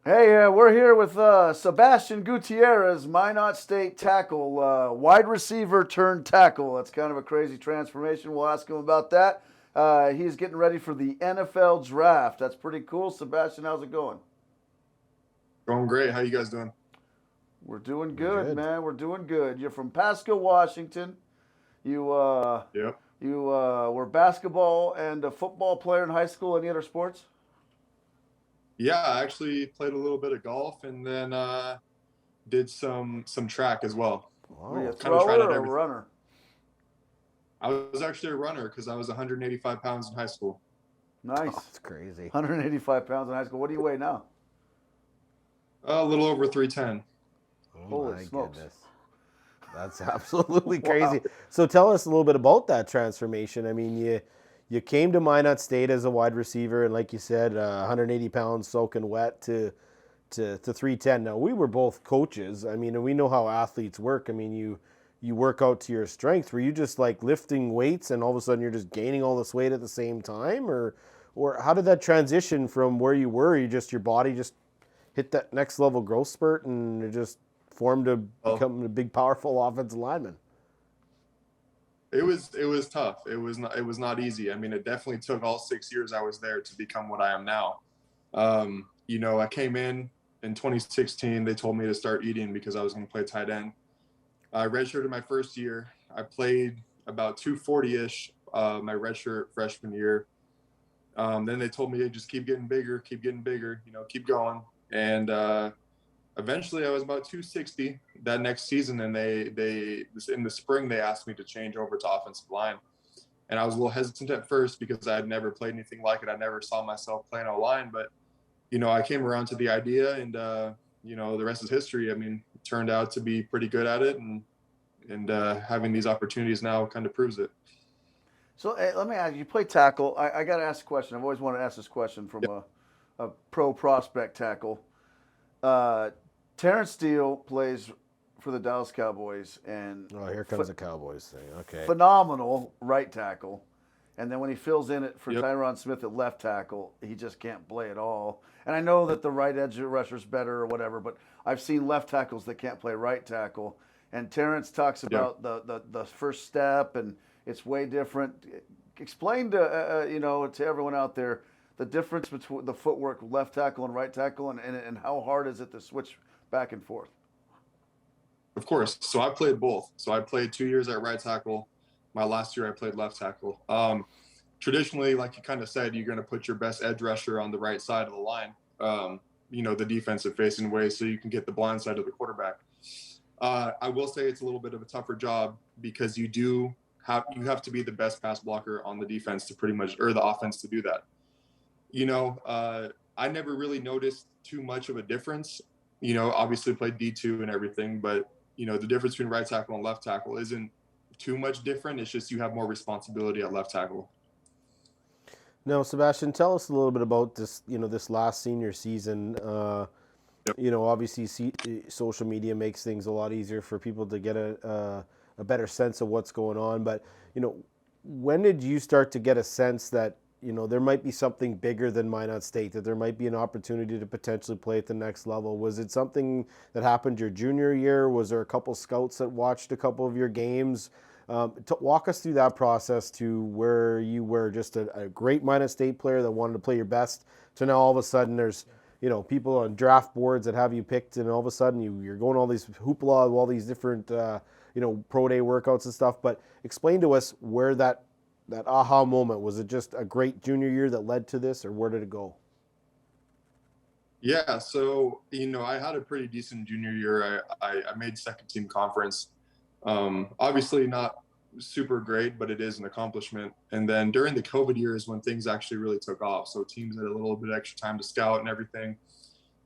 Hey, we're here with Sebastian Gutierrez, Minot State tackle, wide receiver turned tackle. That's kind of a crazy transformation. We'll ask him about that. He's getting ready for the NFL draft. That's pretty cool. Sebastian, how's it going? Going great. How you guys doing? We're doing We're good, good. man. We're doing good. You're from Pasco, Washington. You uh, Yep. you were basketball and a football player in high school. Any other sports? Yeah, I actually played a little bit of golf and then did some track as well. Were you a Wow. Kind of tried thrower out or a everything. runner? I was actually a runner because I was 185 pounds in high school. Oh, Nice. that's crazy. 185 pounds in high school. What do you weigh now? A little over 310. Oh Holy my smokes. goodness. That's absolutely Wow. crazy. So tell us a little bit about that transformation. I mean, you came to Minot State as a wide receiver, and like you said, 180 pounds soaking wet to 310. Now we were both coaches. I mean, and we know how athletes work. I mean, you work out to your strength. Were you just like lifting weights, and all of a sudden you're just gaining all this weight at the same time, or how did that transition from where you were? You just your body just hit that next level growth spurt and it just formed to Well, become a big, powerful offensive lineman. it was tough. It was not easy. I mean, it definitely took all 6 years I was there to become what I am now. I came in 2016. They told me to start eating because I was going to play tight end. I redshirted my first year. I played about 240-ish my redshirt freshman year. Then they told me to just keep getting bigger, keep going. And eventually I was about 260 that next season. And they in the spring, they asked me to change over to offensive line. And I was a little hesitant at first because I had never played anything like it. I never saw myself playing O line, but I came around to the idea and, the rest is history. I mean, it turned out to be pretty good at it. And having these opportunities now kind of proves it. So let me ask you, play tackle. I got to ask a question. I've always wanted to ask this question from a pro prospect tackle. Uh, Terrence Steele plays for the Dallas Cowboys and Oh, here comes the Cowboys thing. Okay. phenomenal right tackle. And then when he fills in it for Yep. Tyron Smith at left tackle, he just can't play at all. And I know that the right edge rusher's better or whatever, but I've seen left tackles that can't play right tackle. And Terrence talks Yeah. about the first step, and it's way different. Explain to everyone out there the difference between the footwork left tackle and right tackle, and how hard is it to switch back and forth? Of course. So I played both. So I played 2 years at right tackle. My last year I played left tackle. Traditionally, like you kind of said, you're going to put your best edge rusher on the right side of the line, the defensive facing way, so you can get the blind side of the quarterback. I will say it's a little bit of a tougher job because you have to be the best pass blocker on the defense to pretty much, or the offense to do that. I never really noticed too much of a difference. Obviously played D2 and everything, but the difference between right tackle and left tackle isn't too much different. It's just you have more responsibility at left tackle. Now, Sebastian, tell us a little bit about this. This last senior season. Yep. Obviously, social media makes things a lot easier for people to get a better sense of what's going on. But when did you start to get a sense that there might be something bigger than Minot State, that there might be an opportunity to potentially play at the next level? Was it something that happened your junior year? Was there a couple scouts that watched a couple of your games? To walk us through that process to where you were just a great Minot State player that wanted to play your best, to now all of a sudden there's people on draft boards that have you picked, and all of a sudden you're going all these hoopla, all these different pro day workouts and stuff. But explain to us where that aha moment was. It just a great junior year that led to this, or where did it go? Yeah, so I had a pretty decent junior year. I made second team conference. Obviously not super great, but it is an accomplishment. And then during the COVID years when things actually really took off, so teams had a little bit extra time to scout and everything.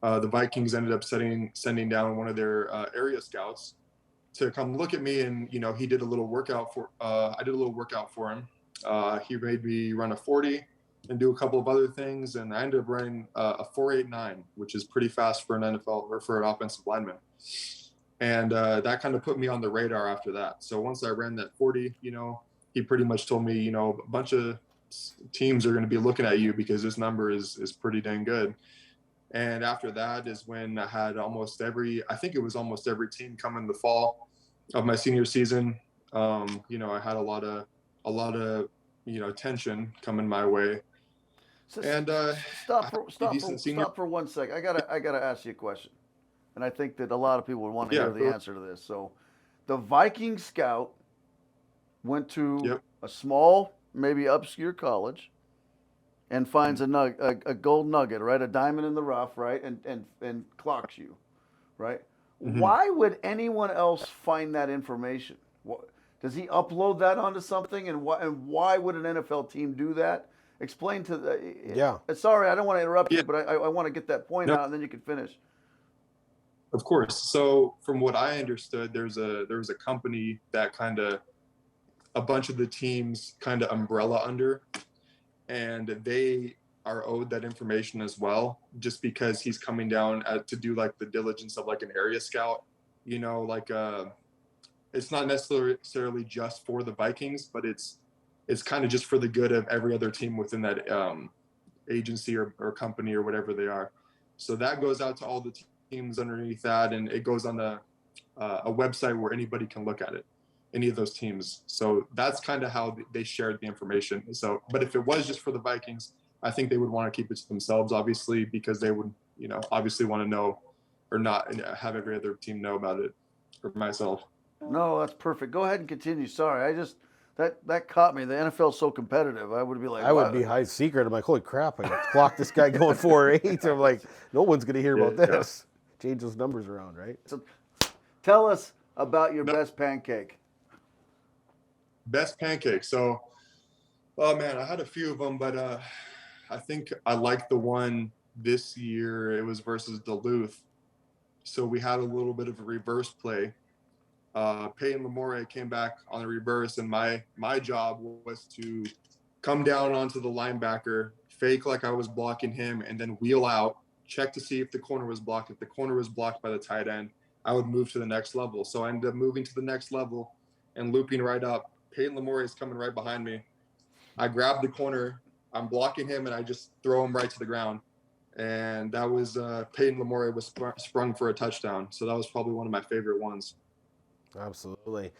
The Vikings ended up sending down one of their area scouts to come look at me, and he did a little workout for. I did a little workout for him. He made me run a 40 and do a couple of other things, and I ended up running a 4.89, which is pretty fast for an NFL or for an offensive lineman. And that kind of put me on the radar after that. So once I ran that 40, he pretty much told me, a bunch of teams are going to be looking at you because this number is pretty dang good. And after that is when I had I think it was almost every team come in the fall of my senior season. You know, I had a lot of, you know, tension coming my way. So, And I had a decent senior. stop for 1 second. I gotta ask you a question, and I think that a lot of people would want to Yeah. hear the answer to this. So, the Viking Scout went to Yep. a small, maybe obscure college, and finds a gold nugget, right? A diamond in the rough, right? And clocks you, right? Mm-hmm. Why would anyone else find that information? Does he upload that onto something? And why would an NFL team do that? Explain to the. Yeah. Sorry, I don't want to interrupt Yeah. you, but I want to get that point No, out, and then you can finish. of course. So from what I understood, there was a company that kind of a bunch of the teams kind of umbrella under, and they are owed that information as well, just because he's coming down to do like the diligence of like an area scout, you know, like it's not necessarily just for the Vikings, but it's kind of just for the good of every other team within that agency or company or whatever they are. So that goes out to all the teams underneath that, and it goes on a website where anybody can look at it, any of those teams. So that's kind of how they shared the information. So, but if it was just for the Vikings, I think they would want to keep it to themselves, obviously, because they would, you know, obviously want to know or not have every other team know about it, or myself. No, that's perfect. Go ahead and continue. Sorry, I just that caught me. The NFL's so competitive. I would be like, I would what? be high secret. I'm like, holy crap! I clocked this guy going 4.8. I'm like, no one's gonna hear about Yeah. this. Change those numbers around, right? So, tell us about your No, best pancake. best pancake. So, oh man, I had a few of them, but I think I liked the one this year. It was versus Duluth. So we had a little bit of a reverse play. Peyton Lamore came back on the reverse, and my job was to come down onto the linebacker, fake like I was blocking him, and then wheel out, check to see if the corner was blocked. If the corner was blocked by the tight end, I would move to the next level. So I ended up moving to the next level and looping right up. Peyton Lamore is coming right behind me. I grab the corner, I'm blocking him, and I just throw him right to the ground. And that was Peyton Lamore was sprung for a touchdown. So that was probably one of my favorite ones. Absolutely.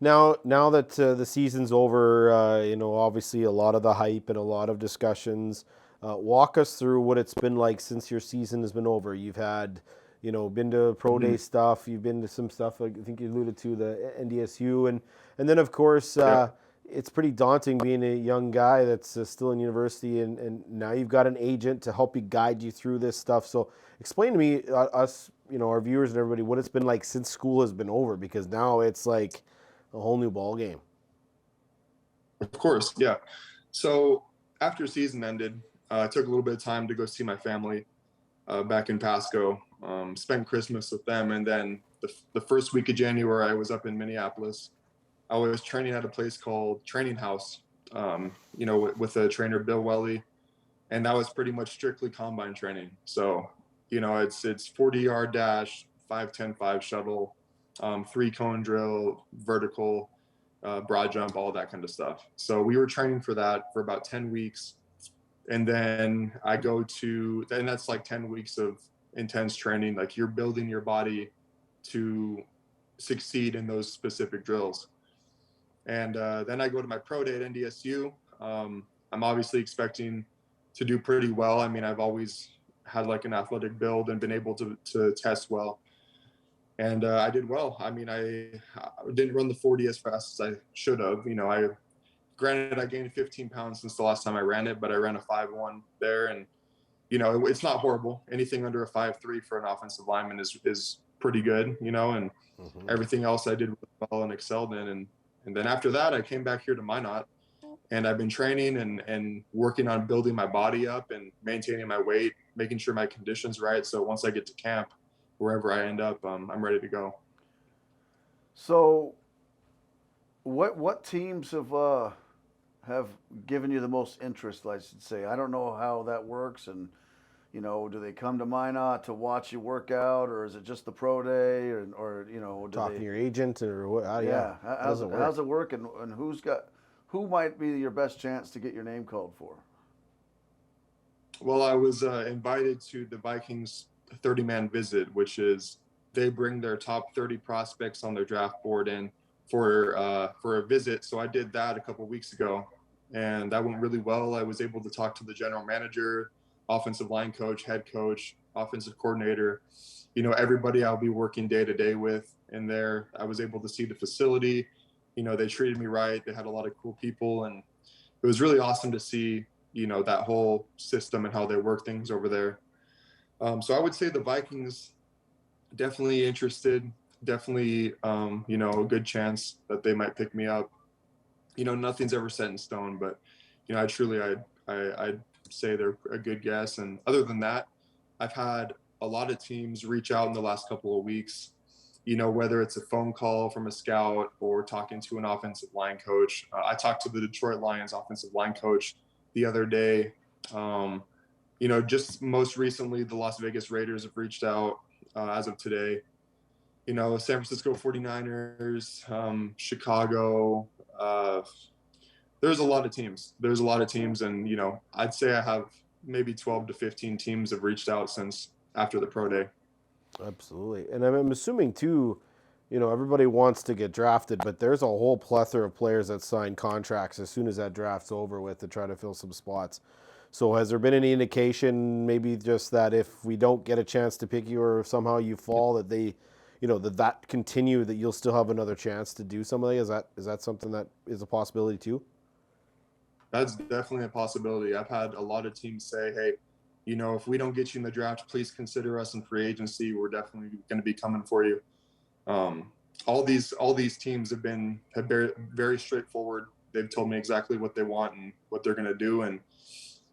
Now that the season's over, you know, obviously a lot of the hype and a lot of discussions. Walk us through what it's been like since your season has been over. You've had, you know, been to pro day stuff. You've been to some stuff like I think you alluded to the NDSU, and then of course it's pretty daunting being a young guy that's still in university, and now you've got an agent to help you guide you through this stuff. So explain to me, us, you know, our viewers and everybody, what it's been like since school has been over, because now it's like a whole new ball game. Of course, yeah. So after season ended, I took a little bit of time to go see my family back in Pasco, spent Christmas with them, and then the first week of January, I was up in Minneapolis. I was training at a place called Training House, you know, with a trainer, Bill Welly, and that was pretty much strictly combine training. So, you know, it's 40-yard dash, 5, 10, 5 shuttle, 3-cone drill, vertical, broad jump, all that kind of stuff. So we were training for that for about 10 weeks. And then and that's like 10 weeks of intense training. Like you're building your body to succeed in those specific drills. And then I go to my pro day at NDSU. I'm obviously expecting to do pretty well. I mean, I've always had like an athletic build and been able to test well. And I did well. I mean, I didn't run the 40 as fast as I should have. You know, granted, I gained 15 pounds since the last time I ran it, but I ran a 5.1 there. And, you know, it's not horrible. Anything under a 5.3 for an offensive lineman is pretty good, you know, and everything else I did well and excelled in. And then after that, I came back here to Minot, and I've been training and working on building my body up and maintaining my weight, making sure my condition's right. So once I get to camp, wherever I end up, I'm ready to go. So, what teams have given you the most interest? I should say. I don't know how that works, and you know, do they come to Minot to watch you work out, or is it just the pro day, or you know, Talking to your agent or what? Yeah, How does it work? how's it work, and who might be your best chance to get your name called for? Well, I was invited to the Vikings 30-man visit, which is they bring their top 30 prospects on their draft board in for a visit. So I did that a couple of weeks ago, and that went really well. I was able to talk to the general manager, offensive line coach, head coach, offensive coordinator, everybody I'll be working day to day with in there. I was able to see the facility. They treated me right. They had a lot of cool people, and it was really awesome to see, that whole system and how they work things over there. So I would say the Vikings definitely interested, definitely, a good chance that they might pick me up. Nothing's ever set in stone, but, I'd say they're a good guess. And other than that, I've had a lot of teams reach out in the last couple of weeks, whether it's a phone call from a scout or talking to an offensive line coach. I talked to the Detroit Lions offensive line coach the other day. Just most recently, the Las Vegas Raiders have reached out as of today. San Francisco 49ers, Chicago. There's a lot of teams. And, I'd say I have maybe 12 to 15 teams have reached out since after the pro day. Absolutely. And I'm assuming, too, everybody wants to get drafted, but there's a whole plethora of players that sign contracts as soon as that draft's over with to try to fill some spots. So has there been any indication, maybe just that if we don't get a chance to pick you or if somehow you fall, that they, that continue, that you'll still have another chance to do something? Is that something that is a possibility too? That's definitely a possibility. I've had a lot of teams say, hey, if we don't get you in the draft, please consider us in free agency. We're definitely going to be coming for you. All these teams have been very straightforward. They've told me exactly what they want and what they're going to do. And,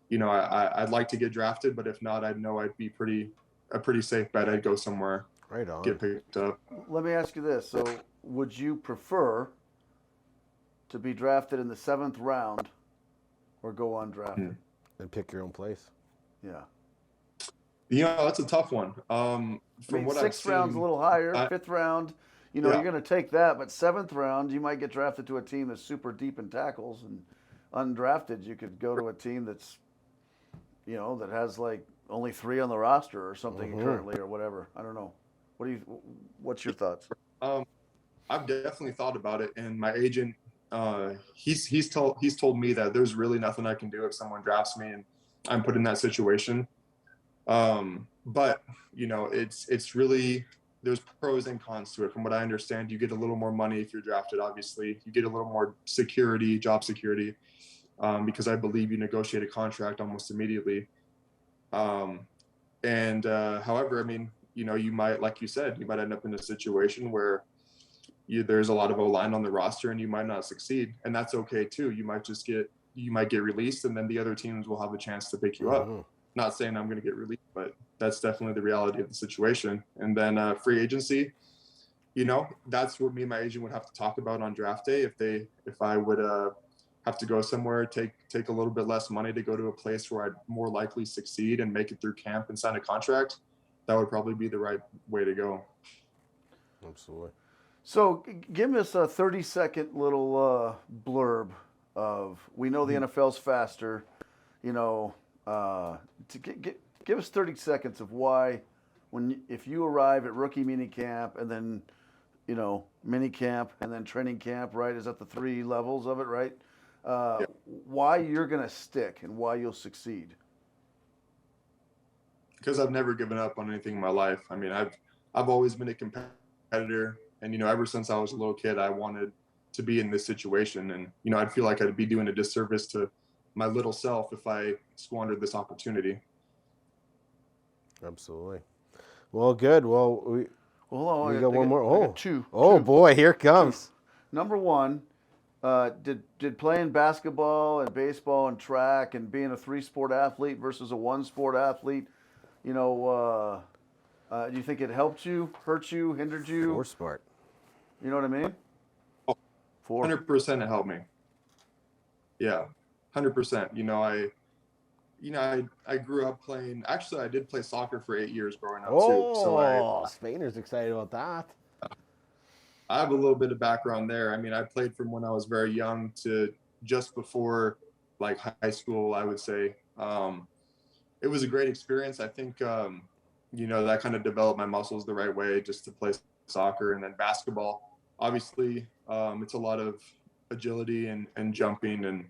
I'd like to get drafted, but if not, I'd know I'd be a pretty safe bet. I'd go somewhere, right on, get picked up. Let me ask you this. So would you prefer to be drafted in the 7th round or go undrafted? And pick your own place. Yeah. That's a tough one. From what I've seen, 6th round's a little higher. 5th round, you're going to take that. But 7th round, you might get drafted to a team that's super deep in tackles, and undrafted, you could go to a team that's, that has like only 3 on the roster or something currently or whatever. I don't know. What's your thoughts? I've definitely thought about it, and my agent, he's told me that there's really nothing I can do if someone drafts me and I'm put in that situation. But it's really, there's pros and cons to it. From what I understand, you get a little more money if you're drafted. Obviously, you get a little more security, job security, because I believe you negotiate a contract almost immediately. However, I mean, you might, like you said, you might end up in a situation where there's a lot of O-line on the roster and you might not succeed, and that's okay too. You might get released, and then the other teams will have a chance to pick you up. Not saying I'm going to get released, but that's definitely the reality of the situation. And then free agency, that's what me and my agent would have to talk about on draft day. If I would have to go somewhere, take a little bit less money to go to a place where I'd more likely succeed and make it through camp and sign a contract, that would probably be the right way to go. Absolutely. So give us a 30-second little blurb of, we know the NFL's faster, to give us 30 seconds of why, if you arrive at rookie mini camp and then, mini camp and then training camp, right? Is that the 3 levels of it, right? Why you're going to stick and why you'll succeed. Because I've never given up on anything in my life. I mean, I've always been a competitor, and ever since I was a little kid, I wanted to be in this situation, and I'd feel like I'd be doing a disservice to my little self if I squandered this opportunity. Absolutely. Well, good. Well, we got one more. Two. Boy, here it comes. Number one, did playing basketball and baseball and track and being a 3-sport athlete versus a 1-sport athlete, do you think it helped you, hurt you, hindered you? 4-sport. You know what I mean? 100% it helped me. Yeah, 100%. I grew up playing. Actually, I did play soccer for 8 years growing up too. So Spainer's excited about that. I have a little bit of background there. I mean, I played from when I was very young to just before like high school, I would say. it was a great experience. I think, that kind of developed my muscles the right way just to play soccer. And then basketball, obviously, it's a lot of agility and jumping and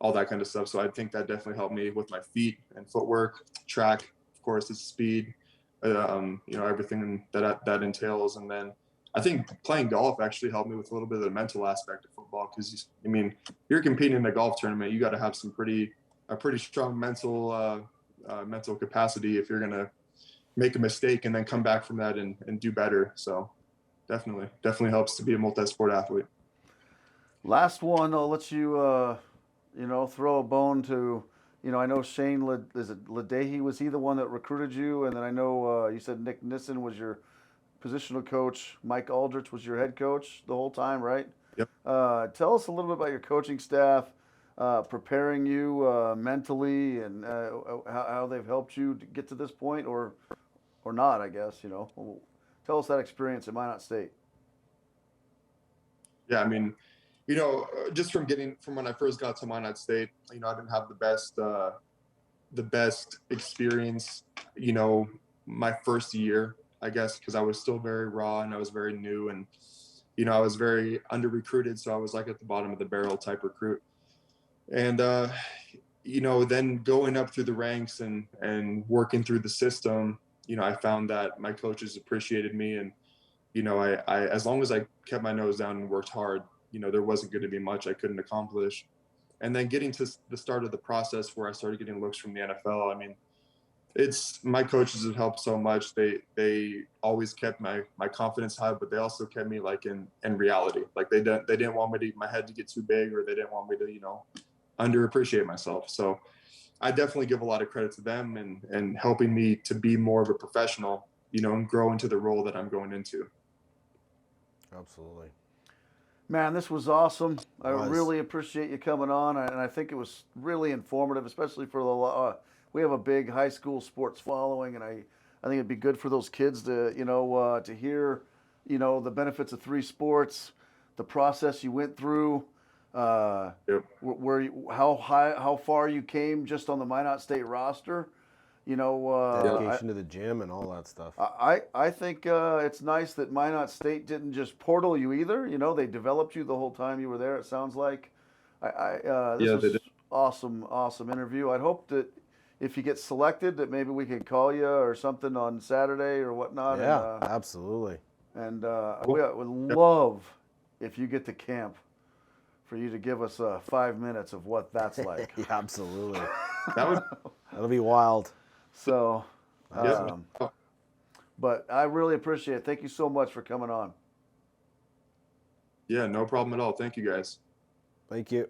all that kind of stuff. So I think that definitely helped me with my feet and footwork. Track, of course, is speed, everything that entails. And then I think playing golf actually helped me with a little bit of the mental aspect of football, because you're competing in a golf tournament, you got to have a pretty strong mental capacity if you're gonna make a mistake and then come back from that and do better. So definitely helps to be a multi-sport athlete. Last one, I'll let you, throw a bone to, I know Shane, is it Ledehi? Was he the one that recruited you? And then I know you said Nick Nissen was your positional coach. Mike Aldrich was your head coach the whole time, right? Yep. Tell us a little bit about your coaching staff, preparing you mentally, and how they've helped you to get to this point, or not, I guess. Tell us that experience at Minot State. Yeah, just from when I first got to Minot State, I didn't have the best experience, my first year, I guess, because I was still very raw and I was very new, and I was very under recruited, so I was like at the bottom of the barrel type recruit. And then going up through the ranks and working through the system, I found that my coaches appreciated me, and I as long as I kept my nose down and worked hard, there wasn't going to be much I couldn't accomplish. And then getting to the start of the process where I started getting looks from the NFL, it's my coaches have helped so much. They always kept my confidence high, but they also kept me like in reality. Like they didn't want me my head to get too big, or they didn't want me to underappreciate myself. So I definitely give a lot of credit to them and helping me to be more of a professional, and grow into the role that I'm going into. Absolutely. Man, this was awesome. I It was. really appreciate you coming on, and I think it was really informative, especially for we have a big high school sports following, and I think it'd be good for those kids to to hear the benefits of three sports, the process you went through, Yep. how far you came just on the Minot State roster. Dedication to the gym and all that stuff. I think it's nice that Minot State didn't just portal you either. They developed you the whole time you were there. It sounds like. This was awesome interview. I'd hope that if you get selected, that maybe we could call you or something on Saturday or whatnot. Yeah, absolutely. And we would love if you get to camp for you to give us 5 minutes of what that's like. Yeah, absolutely. That'll be wild. So, but I really appreciate it. Thank you so much for coming on. Yeah, no problem at all. Thank you, guys. Thank you.